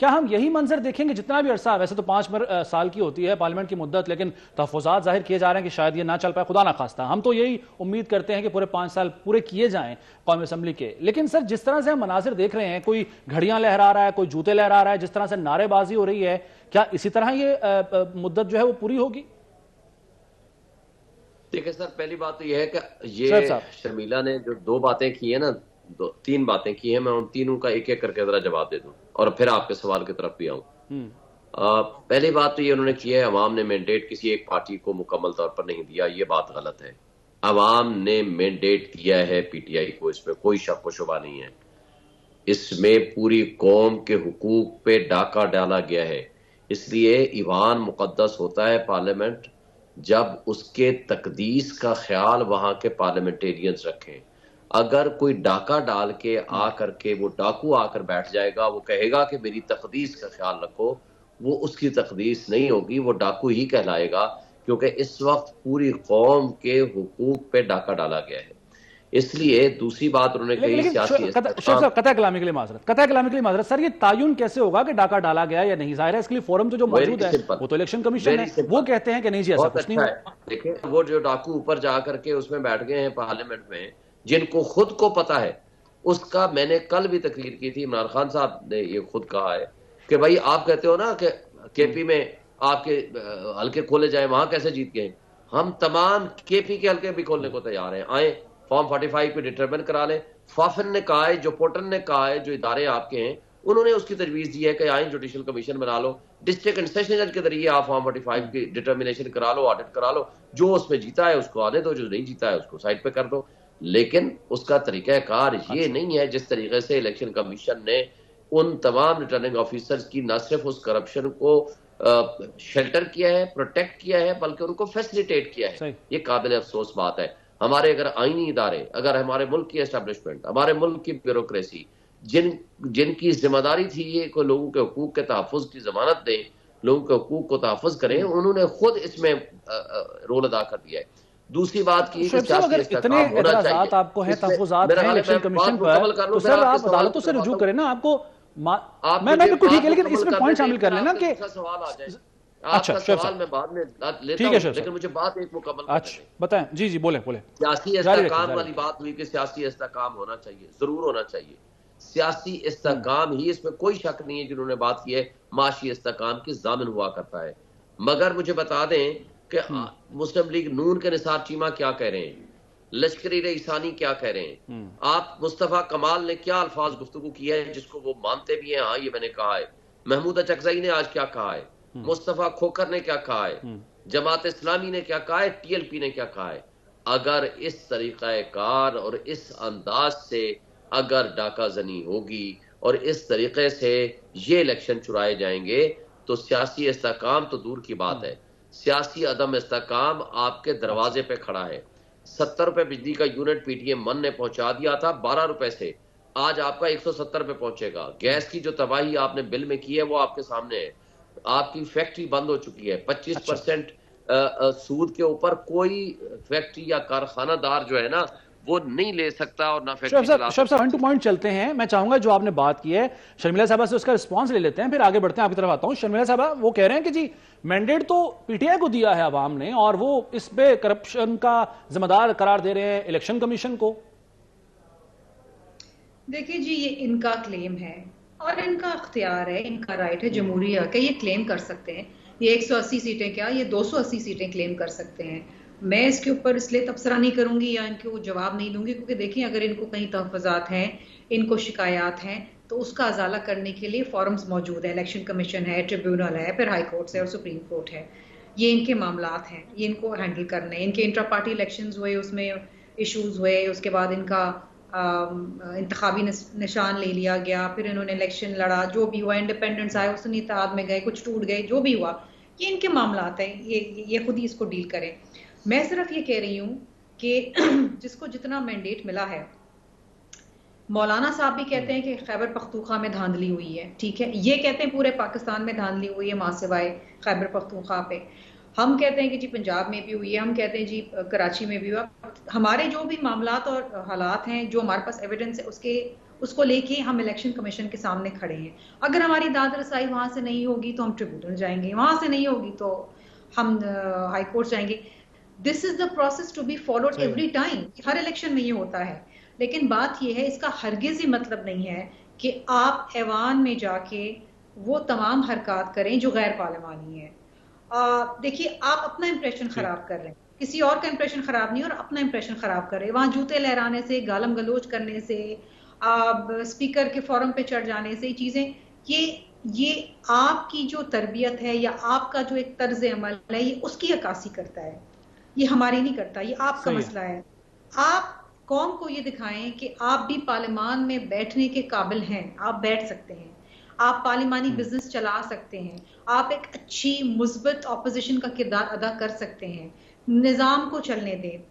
क्या हम यही मंजर देखेंगे जितना भी अरसा, वैसे तो 5 साल की होती है पार्लियामेंट की मुद्दत, लेकिन तहफ़्फ़ुज़ात जाहिर किए जा रहे हैं कि शायद ये ना चल पाए, खुदा ना खास्ता। हम तो यही उम्मीद करते हैं कि पूरे 5 साल पूरे किए जाएं कौमी असम्बली के। लेकिन सर, जिस तरह से हम मनाजिर देख रहे हैं, कोई घड़ियां लहरा रहा है, कोई जूते लहरा रहा है, जिस तरह से नारेबाजी हो रही है, क्या इसी तरह ये मुद्दत जो है वो पूरी होगी? देखिए सर, पहली बात तो यह है कि ये शर्मिला ने जो 2 बातें की है ना, 3 बातें की हैं, मैं उन तीनों का एक एक करके जरा जवाब दे दूं और फिर आपके सवाल की तरफ भी आऊं। पहली बात तो ये उन्होंने की है, अवाम ने मैंडेट किसी एक पार्टी को मुकम्मल तौर पर नहीं दिया, ये बात गलत है। अवाम ने मैंडेट दिया है पीटीआई को, इसमें कोई शक व शुबा नहीं है। इसमें पूरी कौम के हुकूक पे डाका डाला गया है। इसलिए ईवान मुकद्दस होता है पार्लियामेंट, जब उसके तकदीस का ख्याल वहां के पार्लियामेंटेरियंस रखें। अगर कोई डाका डाल के आ करके वो डाकू आकर बैठ जाएगा, वो कहेगा कि मेरी तकदीस का ख्याल रखो, वो उसकी तकदीस नहीं होगी, वो डाकू ही कहलाएगा, क्योंकि इस वक्त पूरी कौम के हुकूक पे डाका डाला गया है। इसलिए दूसरी बात उन्होंने कही, सियासी कतई कलामी के लिए माजरत सर, ये तायुन कैसे होगा कि डाका डाला गया या नहीं? जाहिर है इसके लिए फोरम तो जो मौजूद है वो तो इलेक्शन कमीशन है, वो कहते हैं कि नहीं जी ऐसा कुछ नहीं है। देखिए, वो जो डाकू ऊपर जाकर के उसमें बैठ गए हैं पार्लियामेंट में, जिनको खुद को पता है, उसका मैंने कल भी तकरीर की थी, इमरान खान साहब ने ये खुद कहा है कि भाई आप कहते हो ना कि केपी में आपके हल्के खोले जाए, वहां कैसे जीत गए? हम तमाम केपी के हल्के भी खोलने को तैयार हैं, आए फॉर्म 45 पे डिटरमिन करा ले। फाफिन ने कहा है, जो पोटन ने कहा है, जो इदारे आपके हैं, उन्होंने उसकी तजवीज दी है कि आए जुडिशल कमीशन बना लो, डिस्ट्रिक्ट एंड सेशन जज के जरिए आप फॉर्म 45 की डिटर्मिनेशन करा लो, ऑडिट करा लो, जो उसमें जीता है उसको आने दो, जो नहीं जीता है उसको साइड पे कर दो। लेकिन उसका तरीकाकार ये नहीं है जिस तरीके से इलेक्शन कमीशन ने उन तमाम रिटर्निंग ऑफिसर्स की न सिर्फ उस करप्शन को शेल्टर किया है, प्रोटेक्ट किया है, बल्कि उनको फैसिलिटेट किया है। ये काबिल अफसोस बात है। हमारे अगर आईनी इदारे, अगर हमारे मुल्क की एस्टेब्लिशमेंट, हमारे मुल्क की ब्यूरोक्रेसी, जिनकी जिम्मेदारी थी ये को लोगों के हुकूक के तहफ़्फ़ुज़ की जमानत दें, लोगों के हुकूक को तहफ़्फ़ुज़ करें, उन्होंने खुद इसमें रोल अदा कर दिया है। दूसरी बात की, अगर इतने एतराज़ात आपको हैं, तहफ़्फ़ुज़ात हैं इलेक्शन कमीशन पर, तो सर आप अदालतों से रुजू करें ना। आपको मैं बिल्कुल ठीक है, लेकिन इसमें पॉइंट शामिल कर लेना कि सवाल आ जाए। अच्छा, सवाल मैं बाद में लेता हूं, लेकिन मुझे बात एक मुकम्मल करने दें। बताएं जी जी, बोले बोले। सियासी इस्तेहकाम वाली बात हुई कि सियासी इस्तेहकाम होना चाहिए, जरूर होना चाहिए। सियासी इस्तेहकाम ही, इसमें कोई शक नहीं है, जिन्होंने बात की है माशी इस्तेहकाम की जामिन हुआ करता है। मगर मुझे बता दें कि मुस्लिम लीग नून के निसार चीमा क्या कह रहे हैं, लश्करी रईसानी क्या कह रहे हैं, आप मुस्तफा कमाल ने क्या अल्फाज गुफ्तगू किया है जिसको वो मानते भी हैं, हाँ ये मैंने कहा है। महमूद चकजई ने आज क्या कहा है, मुस्तफा खोखर ने क्या कहा है, जमात इस्लामी ने क्या कहा है, टीएलपी ने क्या कहा है। अगर इस तरीक़ाकार और इस अंदाज से अगर डाका जनी होगी और इस तरीके से ये इलेक्शन चुराए जाएंगे, तो सियासी इस्तेहकाम तो दूर की बात है, सियासी अदम इस्तेहकाम आपके दरवाजे पे खड़ा है। 70 रुपए बिजली का यूनिट पीटीएम मन ने पहुंचा दिया था 12 रुपए से, आज आपका 170 पे पहुंचेगा। गैस की जो तबाही आपने बिल में की है वो आपके सामने है। आपकी फैक्ट्री बंद हो चुकी है, 25% सूद के ऊपर कोई फैक्ट्री या कारखानादार जो है ना वो नहीं ले सकता और ना फैक्ट्री चला सकता। पॉइंट टू पॉइंट चलते हैं। मैं चाहूंगा जो आपने बात की है शर्मिला साहबा से उसका रिस्पांस ले लेते हैं, फिर आगे बढ़ते हैं। आपकी तरफ आता हूं। शर्मिला साहबा वो कह रहे हैं कि जी मैंडेट तो पीटीआई को दिया है अवाम ने, और वो इस पे करप्शन का जिम्मेदार करार दे रहे हैं इलेक्शन कमीशन को। देखिए जी, ये इनका क्लेम है और इनका अख्तियार है, इनका राइट है जमहूरिया का, ये क्लेम कर सकते हैं। ये 180 सीटें क्या, ये 280 सीटें क्लेम कर सकते हैं। मैं इसके ऊपर इसलिए तबसरा नहीं करूंगी या इनको जवाब नहीं दूंगी, क्योंकि देखिए अगर इनको कहीं तहफ़्फ़ुज़ात हैं, इनको शिकायत हैं, तो उसका अजाला करने के लिए फॉरम्स मौजूद है, इलेक्शन कमीशन है, ट्रिब्यूनल है, फिर हाई कोर्ट है और सुप्रीम कोर्ट है। ये इनके मामलात हैं, ये इनको हैंडल करने हैं। इनके इंट्रा पार्टी इलेक्शन हुए, उसमें इशूज़ हुए, उसके बाद इनका इंतखाबी निशान ले लिया गया, फिर इन्होंने इलेक्शन लड़ा, जो भी हुआ, इंडिपेंडेंट्स आए, उसने इत्तेहाद में गए, कुछ टूट गए, जो भी हुआ, ये इनके मामलात हैं, ये खुद ही इसको डील करें। मैं सिर्फ ये कह रही हूँ कि जिसको जितना मैंडेट मिला है, मौलाना साहब भी कहते हैं कि खैबर पख्तूनख्वा में धांधली हुई है, ठीक है, ये कहते हैं पूरे पाकिस्तान में धांधली हुई है मां सिवाय खैबर पख्तूनख्वा पे। हम कहते हैं कि जी पंजाब में भी हुई है, हम कहते हैं जी कराची में भी हुआ। हमारे जो भी मामलात और हालात हैं, जो हमारे पास एविडेंस है, उसको लेके हम इलेक्शन कमीशन के सामने खड़े हैं। अगर हमारी दाद रसाई वहां से नहीं होगी तो हम ट्रिब्यूनल जाएंगे, वहां से नहीं होगी तो हम हाई कोर्ट जाएंगे। This is the process to be followed every time. हर इलेक्शन में ये होता है। लेकिन बात ये है, इसका हरगिज ही मतलब नहीं है कि आप ऐवान में जाके वो तमाम हरकत करें जो गैर पार्लिमानी है। देखिए, आप अपना इंप्रेशन खराब कर रहे हैं, किसी और का इंप्रेशन खराब नहीं, और अपना इंप्रेशन खराब कर रहे हैं। वहां जूते लहराने से, गालम गलोच करने से, स्पीकर के फोरम पे चढ़ जाने से, चीजें ये आपकी जो तरबियत है या आपका जो एक तर्ज अमल है, ये उसकी अक्कासी करता है, ये हमारी नहीं करता। ये आपका मसला है। आप कौम को ये दिखाएं कि आप भी पार्लियामान में बैठने के काबिल हैं, आप बैठ सकते हैं, आप पार्लिमानी बिजनेस चला सकते हैं, आप एक अच्छी मुस्बत ऑपोजिशन का किरदार अदा कर सकते हैं। निजाम को चलने दें।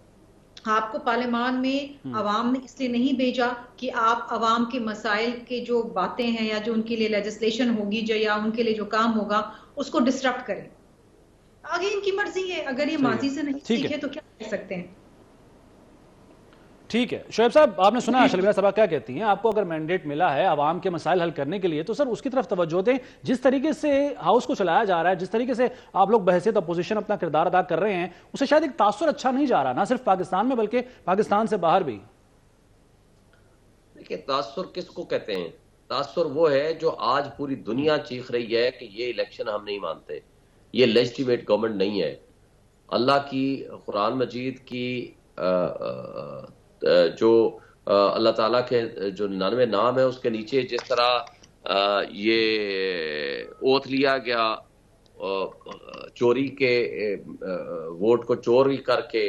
आपको पार्लियामान में अवाम ने इसलिए नहीं भेजा कि आप अवाम के मसाइल के जो बातें हैं या जो उनके लिए लेजिस्लेशन होगी जो या उनके लिए जो काम होगा उसको डिस्टर्ब करें। आगे इनकी मर्जी है, अगर ये माजी से नहीं सीखे तो क्या कर सकते हैं। ठीक है शोएब साहब, आपने सुना शर्मिला साहब क्या कहती हैं। आपको अगर मैंडेट मिला है आवाम के मसाइल हल करने के लिए तो सर उसकी तरफ तवज्जो दें। जिस तरीके से हाउस को चलाया जा रहा है, जिस तरीके से आप लोग बहसियत अपोजिशन अपना किरदार अदा कर रहे हैं, उससे शायद एक तासुर अच्छा नहीं जा रहा, ना सिर्फ पाकिस्तान में बल्कि पाकिस्तान से बाहर भी। देखिए, तासुर किसको कहते हैं? तासुर वो है जो आज पूरी दुनिया चीख रही है कि ये इलेक्शन हम नहीं मानते, ये लेजिटिमेट गवर्नमेंट नहीं है। अल्लाह की कुरान मजीद की जो अल्लाह ताला के जो 99 नाम है उसके नीचे जिस तरह ये ओथ लिया गया चोरी के वोट को चोरी करके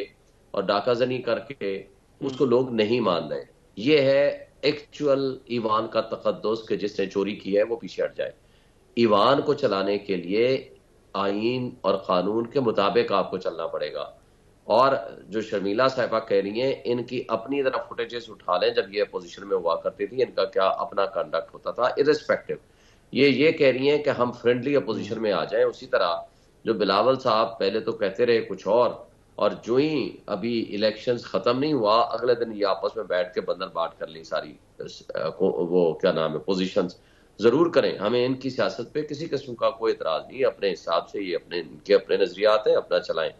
और डाकाजनी करके, उसको लोग नहीं मान रहे। ये है एक्चुअल ईवान का तकद्दुस कि जिसने चोरी की है वो पीछे हट जाए। ईवान को चलाने के लिए आईन और कानून के मुताबिक आपको चलना पड़ेगा। और जो शर्मिला साहिबा कह रही हैं, इनकी अपनी तरह फुटेजेस उठा लें जब ये अपोजिशन में हुआ करती थी, इनका क्या अपना कंडक्ट होता था इर्रेस्पेक्टिव। ये कह रही हैं कि हम फ्रेंडली अपोजिशन में आ जाएं। उसी तरह जो बिलावल साहब पहले तो कहते रहे कुछ और जो ही अभी इलेक्शंस खत्म नहीं हुआ अगले दिन ये आपस में बैठ के बंदर बाट कर ली सारी वो क्या नाम है पोजीशंस। जरूर करें, हमें इनकी सियासत पे किसी किस्म का कोई एतराज नहीं, अपने हिसाब से ये इनके अपने नजरियात हैं, अपना चलाएं।